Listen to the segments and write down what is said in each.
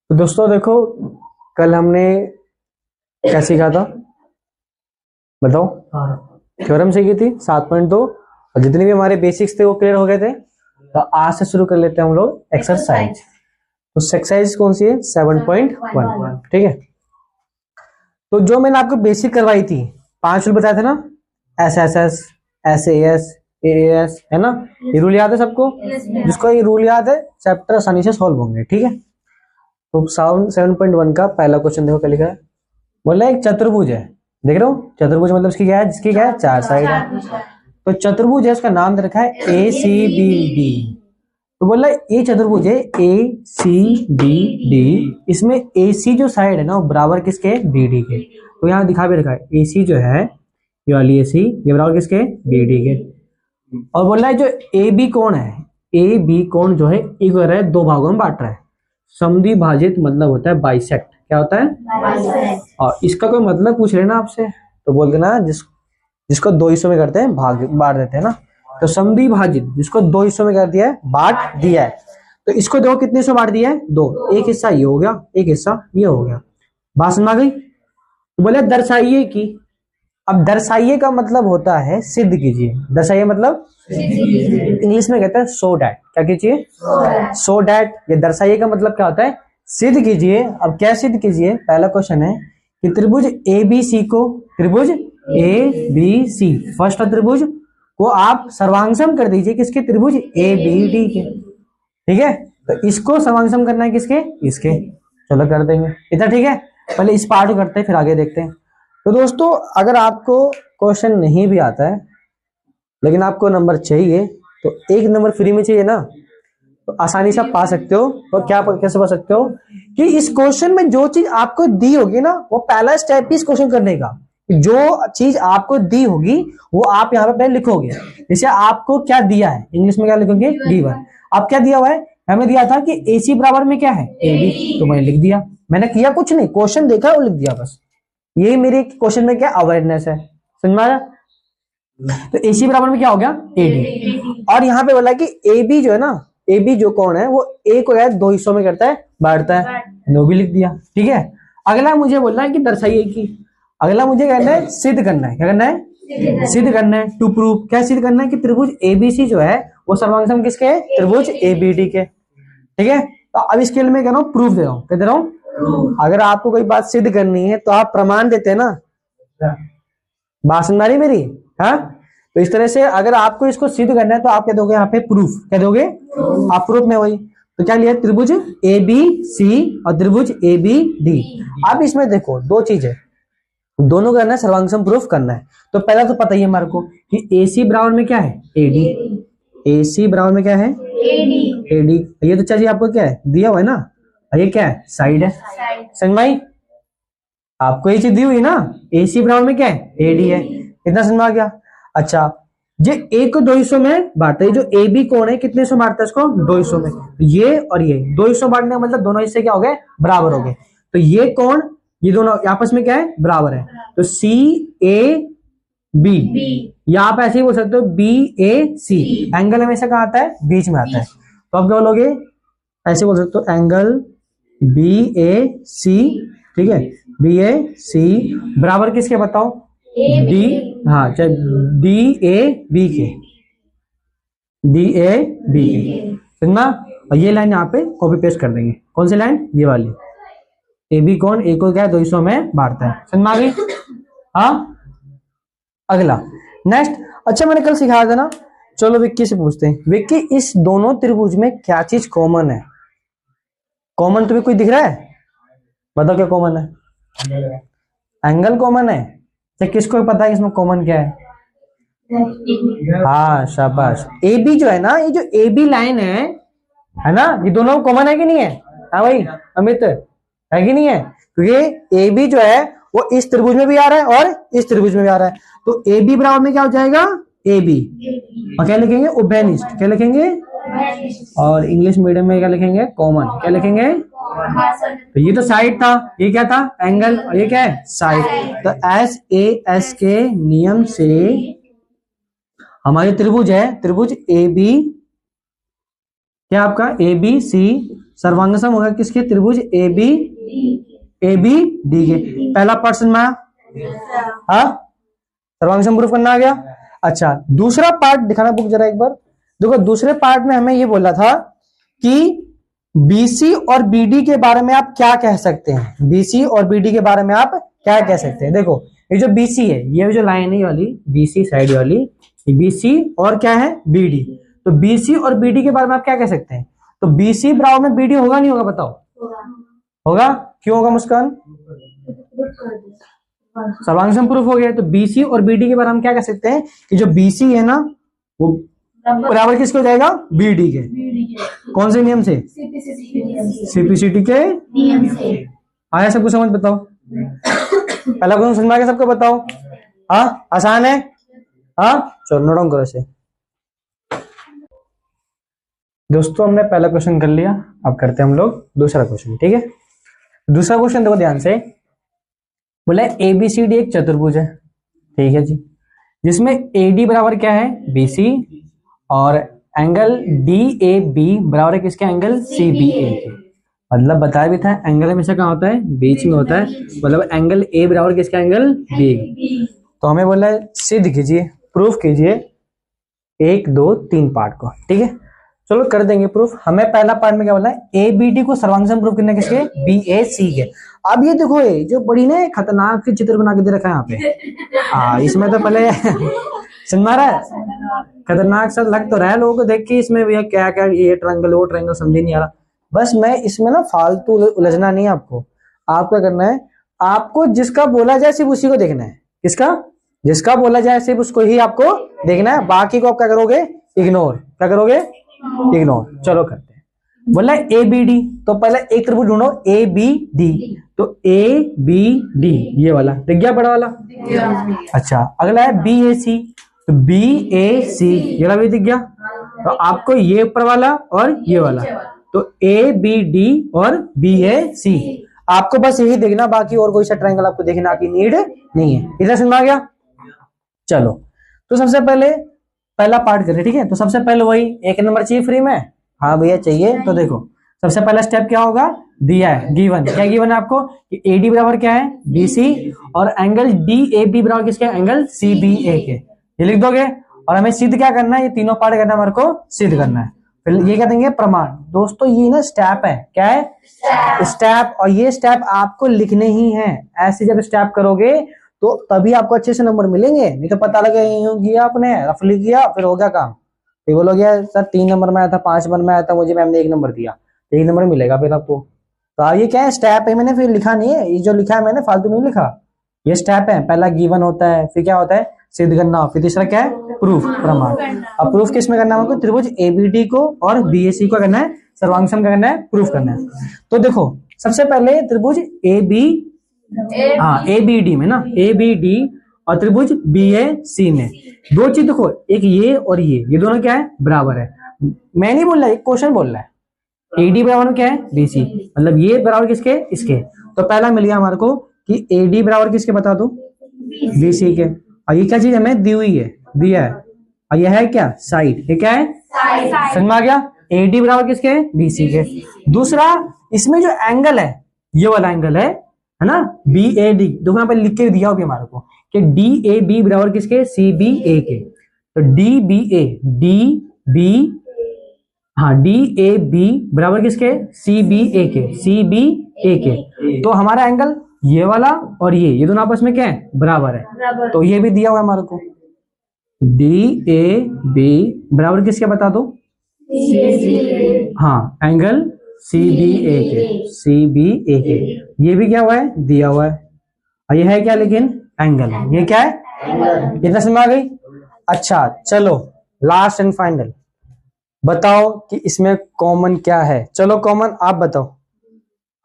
तो दोस्तों देखो, कल हमने क्या सीखा था बताओ। थ्योरम सीखी थी 7.2 और जितने भी हमारे बेसिक्स थे वो क्लियर हो गए थे। तो आज से शुरू कर लेते हैं हम लोग एक्सरसाइज। तो एक्सरसाइज कौन सी है? 7.1। ठीक है। तो जो मैंने आपको बेसिक करवाई थी 5 रूल बताए थे ना, S S S, S S, A S, है ना। ये रूल याद है सबको? जिसको ये रूल याद है चैप्टर आसानी से सॉल्व होंगे। ठीक है। तो 7.1 का पहला क्वेश्चन देखो क्या लिखा है। बोला एक चतुर्भुज है, देख रहे हो चतुर्भुज मतलब इसकी क्या है? जिसकी क्या है? 4 साइड है। तो चतुर्भुज है, उसका नाम दे रखा है ए सी बी डी। तो बोला ये चतुर्भुज है ए सी बी डी, इसमें ए सी जो साइड है ना वो बराबर किसके? बी डी के। तो यहाँ दिखा भी रखा है ए सी जो है ये वाली ए सी, ये बराबर किसके? बी डी के। और बोल रहा है जो ए बी कोण है, ए बी कोण जो है एक हो रहा है दो भागों में बांट रहा है। समद्वि भाजित मतलब होता है बाइसेक्ट। क्या होता है? बाइसेक्ट। और इसका कोई मतलब पूछ रहे ना आपसे तो बोल देना जिसको दो हिस्सों में करते हैं भाग बांट देते हैं ना। तो समद्वि भाजित जिसको दो हिस्सों में कर दिया है, बांट दिया है। तो इसको देखो कितने हिस्सों बांट दिया है? दो। एक हिस्सा ये हो गया, एक हिस्सा ये हो गया। बात समझ आ गई? तो बोले दर्शाइए कि। अब दर्शाइए का मतलब होता है सिद्ध कीजिए। दर्शाइए मतलब इंग्लिश में कहते हैं सो डैट। क्या कीजिए? So that. ये दर्शाइए का मतलब क्या होता है? सिद्ध कीजिए। अब क्या सिद्ध कीजिए? पहला क्वेश्चन है कि त्रिभुज ए बी सी को, त्रिभुज ए बी सी फर्स्ट त्रिभुज को आप सर्वांगसम कर दीजिए किसके? त्रिभुज ए बी डी के। ठीक है। तो इसको सर्वांगसम करना है किसके? इसके। चलो कर देंगे, इतना ठीक है। पहले इस पार्ट को करते हैं फिर आगे देखते हैं। तो दोस्तों अगर आपको क्वेश्चन नहीं भी आता है लेकिन आपको नंबर चाहिए तो एक नंबर फ्री में चाहिए ना, तो आसानी से आप पा सकते हो। और क्या कैसे पा सकते हो कि इस क्वेश्चन में जो चीज आपको दी होगी ना वो पहला स्टेप इस क्वेश्चन करने का। जो चीज आपको दी होगी वो आप यहाँ पे पहले लिखोगे। जैसे आपको क्या दिया है, इंग्लिश में क्या लिखोगे? गिवन। अब क्या दिया हुआ है? हमें दिया था कि ए सी बराबर में क्या है? A B. तो मैंने लिख दिया, मैंने किया कुछ नहीं, क्वेश्चन देखा और लिख दिया बस। यही मेरे क्वेश्चन में क्या अवेयरनेस है, समझ में आया? तो ए सी बराबर में क्या हो गया? A D. और यहाँ पे बोला कि ए बी जो है ना, ए बी जो कौन है वो ए को है दो हिस्सों में करता है, बांटता है। नो भी लिख दिया। ठीक है। अगला मुझे बोलना है कि दर्शाइए कि। अगला मुझे कहना है सिद्ध करना है। क्या करना है? सिद्ध करना है। To prove. क्या सिद्ध करना है? कि त्रिभुज एबीसी जो है वो सर्वांगसम किसके है? त्रिभुज एबीडी के। ठीक है। तो अब इसके लिए मैं कह रहा हूँ प्रूफ दे रहा हूँ। क्या दे रहा हूँ? अगर आपको कोई बात सिद्ध करनी है तो आप प्रमाण देते हैं ना। बात समझ आ रही मेरी? हाँ। तो इस तरह से अगर आपको इसको सिद्ध करना है तो आप क्या दोगे यहाँ पे? प्रूफ। क्या दोगे? आप प्रूफ में वही तो क्या लिया? त्रिभुज ए बी सी और त्रिभुज ए बी डी। अब इसमें देखो दो चीज है, दोनों करना है, सर्वांगसम प्रूफ करना है। तो पहला तो पता ही है हमारे को कि ए सी बराबर में क्या है? ए डी। ए सी बराबर में क्या है? A D. ये तो चाहिए आपको क्या है? दिया हुआ है ना। ये क्या है? साइड है। समझ में आई? आपको ये चीज दी हुई ना, ए सी बराबर में क्या है? ए डी है। इतना समझ में आ गया? अच्छा, ये ए को दो हिस्सों में बांटता है। जो ए बी कौन है कितने हिस्सों बांटता है इसको? दो हिस्सों में। ये और ये दो हिस्सों बांटने का मतलब दोनों हिस्से क्या हो गए? बराबर हो गए। तो ये कौन, ये दोनों आपस में क्या है? बराबर है। तो सी ए बी, या आप ऐसे ही बोल सकते हो बी ए सी। एंगल हमेशा कहाँ आता है? बीच में आता है। तो आप क्या बोलोगे? ऐसे बोल सकते हो एंगल बी ए सी। ठीक है। बी ए सी बराबर किसके बताओ? डी। हाँ, डी ए बी के। डी ए बी के समझना। और ये लाइन यहाँ पे कॉपी पेस्ट कर देंगे। कौन सी लाइन? ये वाली। ए बी कौन? ए को क्या है? दो हिस्सों में बांटता है। समझ में आ गई? हाँ। अगला नेक्स्ट। अच्छा, मैंने कल सिखाया था ना। चलो विक्की से पूछते हैं। विक्की, इस दोनों त्रिभुज में क्या चीज कॉमन है? कॉमन तुम्हें कोई दिख रहा है? बताओ क्या कॉमन है? एंगल कॉमन है। तो किसको पता है इसमें कॉमन क्या है? हाँ, शाबाश। ए बी जो है ना, ये जो ए बी लाइन है ना, ये दोनों कॉमन है कि नहीं है? हाँ भाई अमित, है कि नहीं है? क्योंकि ए बी जो है वो इस त्रिभुज में भी आ रहा है और इस त्रिभुज में भी आ रहा है। तो ए बी बराबर में क्या हो जाएगा? A B. और क्या लिखेंगे? उभयनिष्ठ। क्या लिखेंगे? और इंग्लिश मीडियम में क्या लिखेंगे? कॉमन। क्या लिखेंगे? तो ये तो साइड था, ये क्या था? एंगल। और ये क्या है? साइड। तो एस ए एस के नियम से हमारे त्रिभुज है, त्रिभुज ए बी, क्या आपका? ए बी सी सर्वांग सम होगा किसके, त्रिभुज ए बी डी के। पहला पार्ट समझ में आया? हाँ, सर्वांग सम प्रूफ करना आ गया। अच्छा, दूसरा पार्ट दिखाना बुक जरा एक बार। देखो दूसरे पार्ट में हमें ये बोला था कि बीसी और बीडी के बारे में आप क्या कह सकते हैं, बीसी और बीडी के बारे में आप क्या कह सकते हैं। देखो ये जो बीसी है, ये जो लाइन है वाली बीसी साइड वाली, बीसी और क्या है बीडी, तो बीसी और बीडी के बारे में आप क्या कह सकते हैं। तो बीसी बराबर में बीडी होगा नहीं होगा, बताओ? होगा। क्यों होगा मुस्कान? सर्वांग सम प्रूफ हो गया। तो बीसी और बीडी के बारे में हम क्या कह सकते हैं कि जो बीसी है ना वो बराबर किसके हो जाएगा, बीडी के। कौन से नियम से? सीपीसीटी के नियम से। आया सबको समझ? बताओ पहला क्वेश्चन समझ में आ गया सबको? बताओ। हाँ, आसान है। हाँ, चलो नोट डाउन करो इसे। दोस्तों हमने पहला क्वेश्चन कर लिया, अब करते हैं हम लोग दूसरा क्वेश्चन। ठीक है, दूसरा क्वेश्चन देखो ध्यान से। बोला एबीसीडी एक चतुर्भुज है, ठीक है जी, जिसमें एडी बराबर क्या है, बीसी, और एंगल डी ए बी बराबर है किसके, एंगल सी बी ए के। मतलब बताया भी था एंगल हमेशा कहाँ होता है, बीच में होता है। मतलब एंगल ए बराबर किसका, एंगल बी। तो हमें बोला है सिद्ध कीजिए, प्रूफ कीजिए 1 2 3 पार्ट को। ठीक है, चलो कर देंगे प्रूफ। हमें पहला पार्ट में क्या बोला है, ए बी डी को सर्वांग सम प्रूफ करना किसके, बी ए सी के। अब ये देखो ये जो बड़ी ना खतरनाक सी चित्र बना के दे रखा है यहाँ पे। हाँ, इसमें तो पहले समझ में आ रहा है, खतरनाक सा लग तो रहा है लोगों को देख के, इसमें भैया क्या क्या ये ट्रायंगल वो ट्रायंगल समझ नहीं आ रहा। बस मैं इसमें ना फालतू उलझना नहीं है आपको। आपको करना है, आपको जिसका बोला जाए सिर्फ उसी को देखना है। किसका? जिसका बोला जाए सिर्फ उसको ही आपको देखना है, बाकी को आप क्या करोगे, इग्नोर। क्या करोगे, इग्नोर। चलो करते हैं। बोला ए बी डी, तो पहले एक त्रिभुज ढूंढो ए बी डी। तो ए बी डी ये वाला दिख गया, बड़ा वाला। अच्छा, अगला है बी ए सी, तो बी ए सी ये वाला भी दिख गया। तो आपको ये ऊपर वाला और ये वाला, तो ए बी डी और बी ए सी, आपको बस यही देखना, बाकी और कोई सा ट्रायंगल आपको देखना की नीड नहीं है। इधर समझ में आ गया? चलो, तो सबसे पहले पहला पार्ट करें। ठीक है, तो सबसे पहले वही 1 नंबर चाहिए फ्री में। हाँ भैया चाहिए। तो देखो सबसे पहला स्टेप क्या होगा, दिया है गिवन। क्या गिवन है आपको कि एडी बराबर क्या है, बीसी, और एंगल डी ए बी बराबर किसके, एंगल सी बी ए के। ये लिख दोगे, और हमें सिद्ध क्या करना है, ये तीनों पार्ट करना है, हमारे को सिद्ध करना है। फिर ये क्या देंगे, प्रमाण। दोस्तों ये ना स्टेप है, क्या है, स्टेप। और ये स्टेप आपको लिखने ही है। ऐसे जब स्टेप करोगे तो तभी आपको अच्छे से नंबर मिलेंगे, नहीं तो पता लगे यूं किया आपने, रफली किया, फिर हो गया काम। फिर बोलोगे सर 3 नंबर में आया था, 5 नंबर में आया था, मुझे मैम ने 1 नंबर दिया, 1 नंबर मिलेगा फिर आपको। तो ये क्या है, स्टेप है। मैंने फिर लिखा नहीं है, ये जो लिखा है मैंने फालतू नहीं लिखा, ये स्टेप है। पहला गिवन होता है, फिर क्या होता है, सिद्ध करना, फिर तीसरा क्या है, प्रूफ, प्रमाण। अब प्रूफ किस में करना है हमको, त्रिभुज एबीडी को और बीएसी को करना है, सर्वांग सम का करना है, प्रूफ करना है। तो देखो सबसे पहले त्रिभुज ए बी डी में ना, ए बी डी और त्रिभुज बी ए सी में दो चीज देखो, एक ये और ये दोनों क्या है, बराबर है। मैं नहीं बोल रहा, एक क्वेश्चन बोल रहा है। एडी बराबर क्या है, बीसी, मतलब ये बराबर किसके, इसके। तो पहला मिल गया हमारे को कि एडी बराबर किसके, बता दो, बीसी के। और ये क्या चीज हमें दी हुई है, दिया है, और यह है क्या, साइड। ये क्या है, समझ में आ गया, एडी बराबर किसके, बीसी के। दूसरा इसमें जो एंगल है, ये वाला एंगल है ना, बी ए डी। देखो यहाँ पे लिख के दिया होगा हमारे को कि डी ए बी बराबर किसके, सी बी ए के। तो D B A, D A B बराबर किसके, सी बी ए के, सी बी ए के। तो हमारा एंगल ये वाला और ये दोनों आपस में क्या है, बराबर है। तो ये भी दिया हुआ है हमारे को, डी ए बी बराबर किसके, बता दो, हाँ, एंगल सी बी ए के, सी बी ए के। ये भी क्या हुआ है, दिया हुआ है। और ये है क्या, लेकिन एंगल है। ये क्या है, इतना समझ आ गई। अच्छा चलो लास्ट एंड फाइनल, बताओ कि इसमें कॉमन क्या है। चलो कॉमन आप बताओ,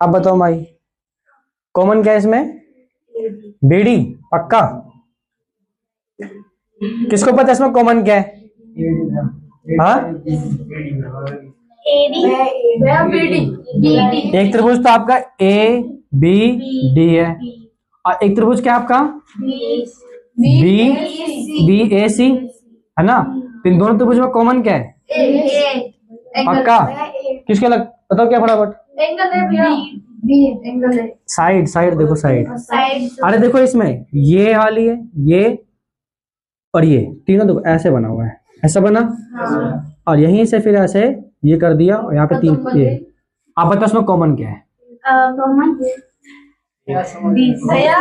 आप बताओ भाई, कॉमन क्या है इसमें, बीडी, पक्का। किसको पता है इसमें कॉमन क्या है, हाँ, एक त्रिभुज तो आपका ए बी डी है, और एक त्रिभुज क्या आपका बी ए सी है ना। इन दोनों त्रिभुज में कॉमन क्या है, पक्का। किसके बताओ क्या फटाफट। एंगल है भैया, बी एंगल है। साइड साइड देखो साइड। साइड अरे देखो इसमें ये वाली है, ये और ये तीनों देखो ऐसे बना हुआ है, ऐसा बना। और यहीं से फिर ऐसे ये कर दिया और यहाँ पे तीन ये। आप बताओ इसमें कॉमन क्या है? कॉमन भैया,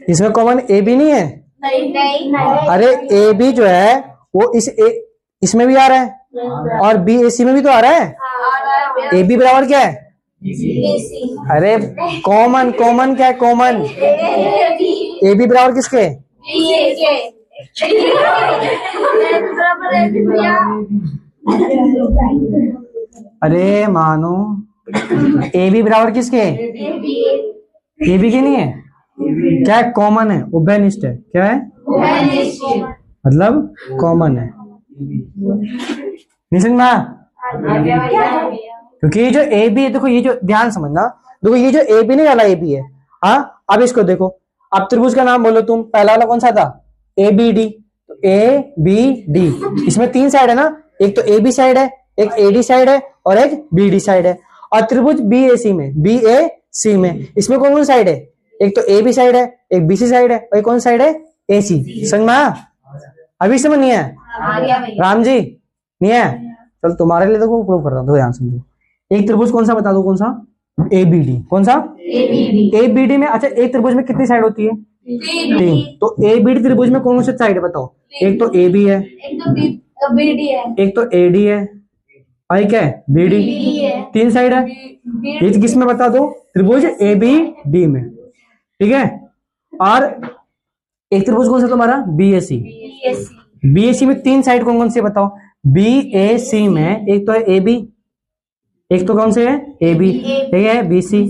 इसमें कॉमन ए बी नहीं है। नहीं अरे ए बी जो है वो इसमें भी आ रहा है और बी ए सी में भी तो आ रहा है। ए बी बराबर क्या है? अरे कॉमन कॉमन क्या है? कॉमन ए बी बराबर किसके? अरे मानो ए बी बराबर किसके? ए बी के नहीं है। क्या है? कॉमन है, उभयनिष्ठ है। क्या है? मतलब कॉमन है। नहीं समझना? क्योंकि ये जो ए बी है, देखो ये जो ध्यान समझना, देखो ये जो ए बी नहीं वाला ए बी है। हाँ अब इसको देखो, अब त्रिभुज का नाम बोलो तुम। पहला वाला कौन सा था? A B D. तो ए बी डी, इसमें तीन साइड है ना, एक तो ए बी साइड है, एक ए डी साइड है और एक बी डी साइड है। और त्रिभुज बी ए सी में, बी ए सी में इसमें कौन कौन साइड है? एक तो ए बी साइड है, एक बी सी साइड है और एक कौन साइड है? ए सी। समझ में आया? अभी समझ नहीं है? राम जी नहीं है? चल तुम्हारे लिए देखो प्रूव कर रहा हूँ, ध्यान समझो। एक त्रिभुज कौन सा बता दो, कौन सा? A B D. कौन सा? ए बी डी में। अच्छा एक त्रिभुज में कितनी साइड होती है? तीन। तो ए बी डी त्रिभुज में कौन सी साइड है बताओ? एक तो ए बी है, एक तो ए डी है और एक है बी डी। तीन साइड है। ये किस में बता दो? त्रिभुज ए बी डी में। ठीक है। और एक त्रिभुज कौन सा तुम्हारा? बी ए सी। बी ए सी में तीन साइड कौन कौन सी बताओ? बी ए सी में एक तो है ए बी, एक तो कौन से है? ए बी, एक है बी सी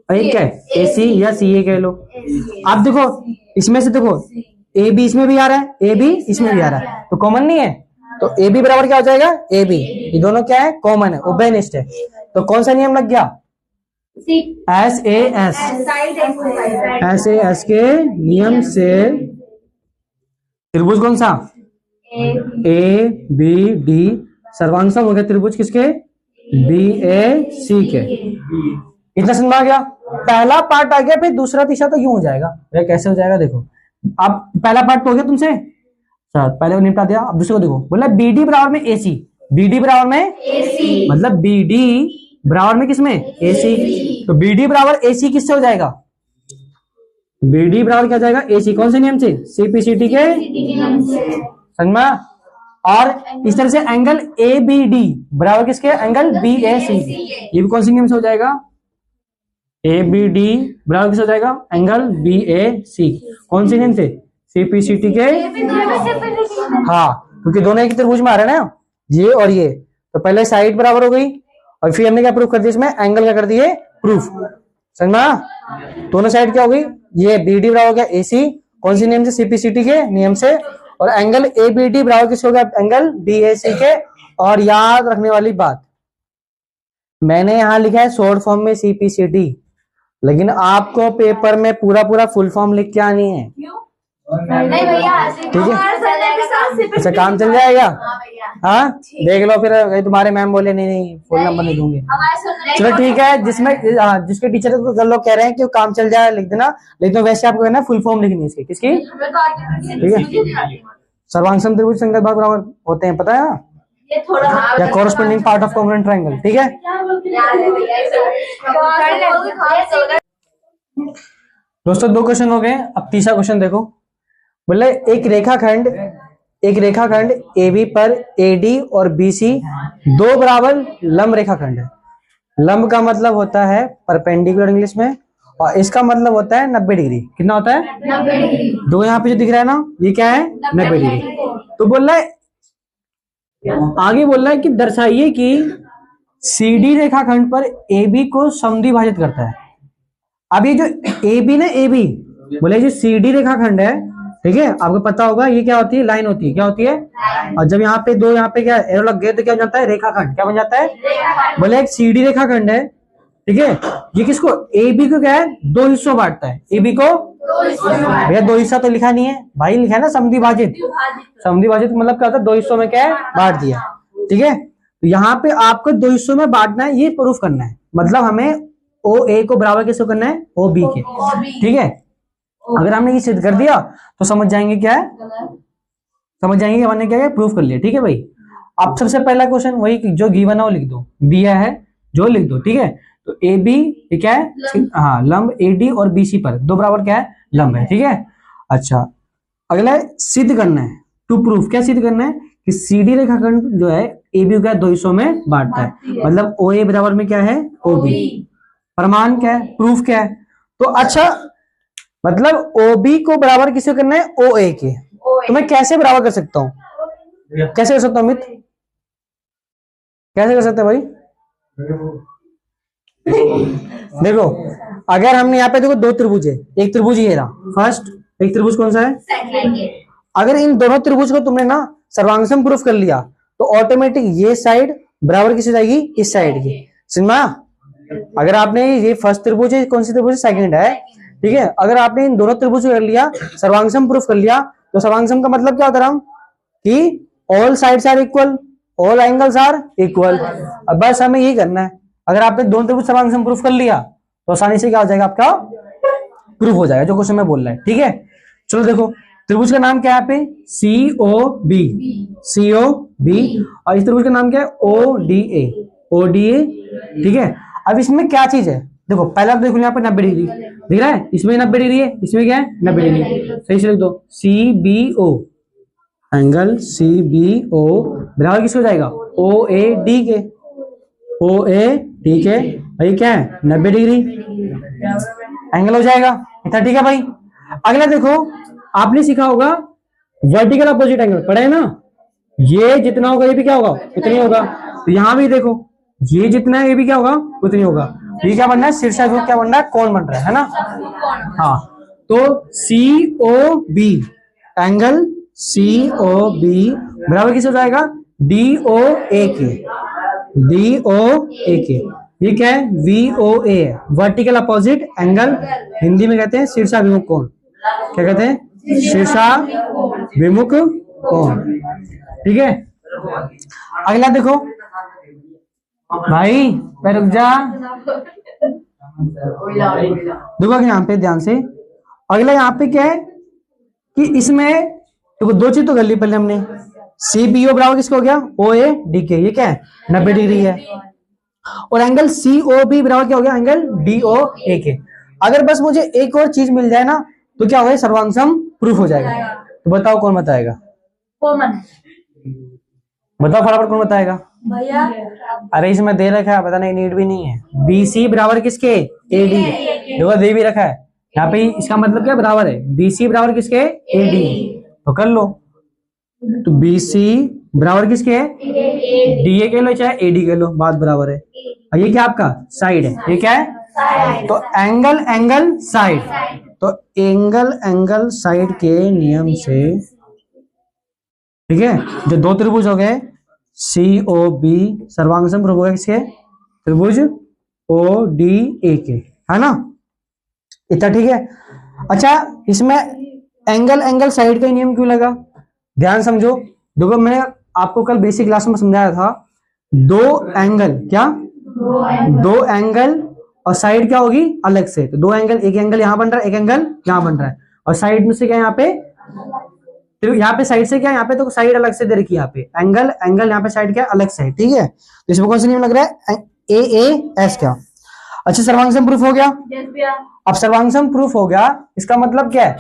और एक है ए सी या सी ए कह लो। आप देखो इसमें से देखो ए बी इसमें भी आ रहा है, ए बी इसमें भी आ रहा है, तो कॉमन नहीं है। तो ए बी बराबर क्या हो जाएगा? A B. ये दोनों क्या है? कॉमन है, उभयनिष्ठ है। तो कौन सा नियम लग गया? S A S. S A S के नियम से त्रिभुज कौन सा? ए बी डी सर्वांग हो गया त्रिभुज किसके? बी ए सी के। इतना समझ आ गया? पहला पार्ट आ गया, फिर दूसरा तीसरा तो यूं हो जाएगा। ये कैसे हो जाएगा देखो। अब पहला पार्ट तो हो गया तुमसे, पहले को निपटा दिया। अब दूसरे को देखो, बोला बी डी बराबर में ए सी। बी डी बराबर में AC, मतलब बी डी बराबर में किसमें? ए सी। तो बी डी बराबर ए सी किससे हो जाएगा? बी डी बराबर क्या जाएगा? ए सी। कौन से नियम से? सीपीसीटी के समझ में? और इस तरह से एंगल ए बी डी बराबर किसके? एंगल बी ए सी। ये भी कौन से नियम से हो जाएगा? ए बी डी बराबर किससे हो जाएगा? एंगल बी ए सी। कौन से नियम से? सीपीसीटी के। हाँ क्योंकि दोनों एक त्रिभुज में आ रहे हैं ना, ये और ये। तो पहले साइड बराबर हो गई और फिर हमने क्या प्रूफ कर दिया इसमें? एंगल क्या कर दिए? प्रूफ। समझ में? दोनों साइड क्या हो गई? ये बी डी बराबर हो गया ए सी। कौन से नियम से? सीपीसीटी के नियम से। और एंगल ए बी डी बराबर किससे हो गया? एंगल बी ए सी के। और याद रखने वाली बात, मैंने यहां लिखा है शॉर्ट फॉर्म में सीपीसीटी, लेकिन आपको पेपर में पूरा पूरा फुल फॉर्म लिख के आनी है। नहीं भैया, ठीक है? अच्छा काम चल जाएगा। हाँ देख लो फिर, तुम्हारे मैम बोले नहीं फुल नंबर नहीं दूंगे। चलो ठीक है, जिसके टीचर लोग कह रहे हैं कि काम चल जाए लिख देना, लेकिन वैसे आपको है ना फुल फॉर्म लिखनी है इसकी। किसकी? ठीक है। सर्वांगसम त्रिभुज संगत भाग बराबर होते हैं, पता है? या corresponding part of congruent triangle. ठीक है। दोस्तों 2 क्वेश्चन हो गए, अब तीसरा क्वेश्चन देखो। बोले एक रेखाखंड ए बी पर ए डी और बी सी दो बराबर लंब रेखाखंड है। लंब का मतलब होता है परपेंडिकुलर इंग्लिश में, और इसका मतलब होता है 90 डिग्री। कितना होता है? 90 डिग्री। दो यहाँ पे जो दिख रहा है ना, ये क्या है? 90 डिग्री। तो बोल रहा है आगे, बोल रहा है कि दर्शाइए कि सी डी रेखाखंड पर ए बी को समद्विभाजित करता है। अब ये जो ए बी ना, ए बी बोले जो सी डी रेखाखंड है, ठीक है, आपको पता होगा ये क्या होती है? लाइन होती है। क्या होती है? और जब यहाँ पे दो, यहाँ पे क्या एरो लग गए तो क्या बन जाता है? रेखाखंड। क्या बन जाता है? बोले एक सी डी रेखाखंड है, ठीक है, ये किसको? ए बी को क्या है? 2 हिस्सों बांटता है। ए बी को भैया 2 हिस्सा तो लिखा नहीं है भाई, लिखा है ना समद्विभाजित। समद्विभाजित मतलब क्या होता है? 2 हिस्सों में क्या है? बांट दिया। ठीक है। तो यहाँ पे आपको दो हिस्सों में बांटना है, ये प्रूफ करना है। मतलब हमें ओ ए को बराबर किसको करना है, ओ बी के। ठीक है, अगर हमने ये सिद्ध कर दिया तो समझ जाएंगे क्या है, समझ जाएंगे कि हमने क्या है, प्रूफ कर लिया। ठीक है भाई, अब सबसे पहला क्वेश्चन वही जो गिवन है वो लिख दो, दिया है जो लिख दो। ठीक है, तो ए बी ये क्या है, हाँ लंब ए डी और बी सी पर दो बराबर क्या है, लंब है। ठीक है, अच्छा अगला है सिद्ध करना है, टू प्रूफ। क्या सिद्ध करना है कि सी डी रेखाखंड जो है ए बी का दो हिस्सों में बांटता है, मतलब ओ ए बराबर में क्या है, ओ बी। प्रमाण क्या है, प्रूफ क्या है, तो अच्छा मतलब ओ बी को बराबर किससे करना है, ओ ए के। तो मैं कैसे बराबर कर सकता हूं, कैसे कर सकता हूं अमित, कैसे कर सकते हैं भाई? देखो अगर हमने यहाँ पे देखो दो त्रिभुज है, एक त्रिभुज ये रहा फर्स्ट, एक त्रिभुज कौन सा है, अगर इन दोनों त्रिभुज को तुमने ना सर्वांगसम प्रूफ कर लिया तो ऑटोमेटिक ये साइड बराबर किससे जाएगी, इस साइड की। समझ अगर आपने ये फर्स्ट त्रिभुज है, कौन सी त्रिभुज सेकंड है, ठीक है, अगर आपने इन दोनों त्रिभुज को कर लिया, सर्वांगसम प्रूफ कर लिया, तो सर्वांगसम का मतलब क्या होता है कि all sides are equal, all angles are equal. अब बस हमें यही करना है, अगर आपने दोनों त्रिभुज सर्वांगसम प्रूफ कर लिया तो आसानी से क्या हो जाएगा, आपका प्रूफ हो जाएगा जो क्वेश्चन में बोल रहा है। ठीक है, चलो देखो त्रिभुज का नाम क्या है यहाँ पे, सी ओ बी, सी ओ बी, और इस त्रिभुज का नाम क्या है, O D A, O D A. ठीक है, अब इसमें क्या चीज है, देखो पहला देखो यहाँ पे 90 डिग्री दिख रहा है, इसमें 90 डिग्री है, इसमें क्या है 90 डिग्री, सही से लिख दो, C B O, angle C B O बराबर किसको जाएगा, ओ ए डी के, ओ ए डी के, भाई क्या है 90 डिग्री एंगल हो जाएगा इतना। ठीक है भाई, अगला देखो आपने सीखा होगा वर्टिकल अपोजिट एंगल, पढ़े ना, ये जितना होगा ये भी क्या होगा, उतना ही होगा। तो यहां भी देखो ये जितना है ये भी क्या होगा, उतनी होगा। ये क्या बनना है, शीर्षाभिमुख क्या बन रहा है, कौन बन रहा है ना। हाँ, तो C O B, angle C O B बराबर किस हो जाएगा, डी ओ ए के, डी ओ ए के। ये क्या है, वी ओ ए, वर्टिकल अपोजिट एंगल, हिंदी में कहते हैं शीर्षाभिमुख कोण। क्या कहते हैं, शीर्षाभिमुख कोण। ठीक है, अगला देखो भाई, मैं रुक जा, देखो यहाँ पे ध्यान से, अगला यहाँ पे क्या है कि इसमें देखो दो चीज तो कर ली पहले हमने, सी बी ओ बराबर किसको हो गया, ओ ए डी के, ये क्या है 90 डिग्री है, और एंगल सी ओ बी बराबर क्या हो गया, एंगल डी ओ ए के। अगर बस मुझे एक और चीज मिल जाए ना तो क्या होगा, सर्वांगसम प्रूफ हो जाएगा। तो बताओ कौन बताएगा, बताओ फटाफट कौन बताएगा भैया, अरे इसमें दे रखा है, बताने की नीड भी नहीं है, बी सी बराबर किसके, ए डी, देखो दे भी रखा है यहाँ पे, इसका मतलब क्या बराबर है, बी सी बराबर किसके, ए डी, तो कर लो। तो बी सी बराबर किसके है, डी ए के लो चाहे ए डी के लो, बात बराबर है। और ये क्या आपका साइड है, ये क्या है, तो एंगल एंगल साइड, तो एंगल एंगल साइड के नियम से, ठीक है, जो दो त्रिभुज हो गए सी ओ बी, सर्वांगसम प्रूफ हो गया किसके, त्रिभुज ओ डी ए के, है ना, इतना। ठीक है, अच्छा इसमें एंगल एंगल साइड का नियम क्यों लगा, ध्यान समझो। देखो मैंने आपको कल बेसिक क्लास में समझाया था, दो एंगल क्या, दो एंगल और साइड क्या होगी अलग से, तो दो एंगल, एक एंगल यहां बन रहा है, एक एंगल यहां बन रहा है, और साइड में से क्या यहाँ पे, तो यहाँ पे साइड से क्या, यहाँ पे तो साइड अलग से दे रखी है, यहाँ पे एंगल एंगल, यहाँ पे साइड क्या अलग से, ठीक है। तो इसमें कौन सा नियम लग रहा है, ए ए एस क्या। अच्छा सर्वांगसम प्रूफ हो गया, अब सर्वांगसम प्रूफ हो गया इसका मतलब क्या है,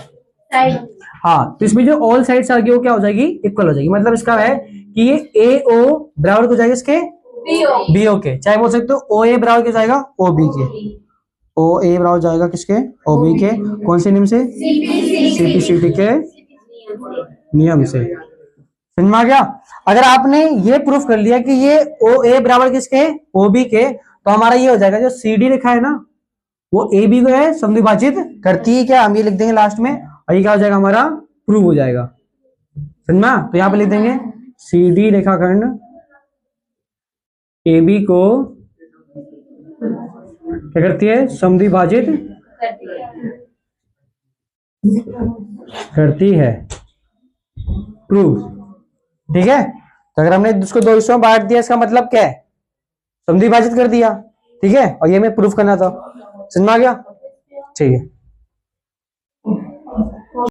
हाँ, तो इसमें जो ऑल साइड्स आगे वो क्या हो जाएगी, इक्वल हो जाएगी। मतलब इसका है कि ये ए ओ बराबर हो जाएगा इसके बी ओ के, चाहे बोल सकते हो ओ ए बराबर क्या जाएगा, ओ बी के, ओ ए बराबर जाएगा किसके, ओ बी के, कौन से नियम से, सीपीसीटी के नियम से। समझ में आ गया। अगर आपने ये प्रूफ कर लिया कि ये ओ ए बराबर किसके, ओ बी के, तो हमारा ये हो जाएगा जो सी डी रेखा है ना वो ए बी को है समद्विभाजित करती है क्या, हम ये लिख देंगे लास्ट में, और ये क्या हो जाएगा हमारा प्रूव हो जाएगा। समझना, तो यहां पे लिख देंगे सी डी रेखाखंड ए बी को क्या करती है, समद्विभाजित करती है, प्रूव। ठीक है, तो अगर हमने उसको दो हिस्सों में बांट दिया इसका मतलब क्या है, समद्विभाजित कर दिया। ठीक है, और ये हमें प्रूफ करना था। समझ में आ गया? ठीक है।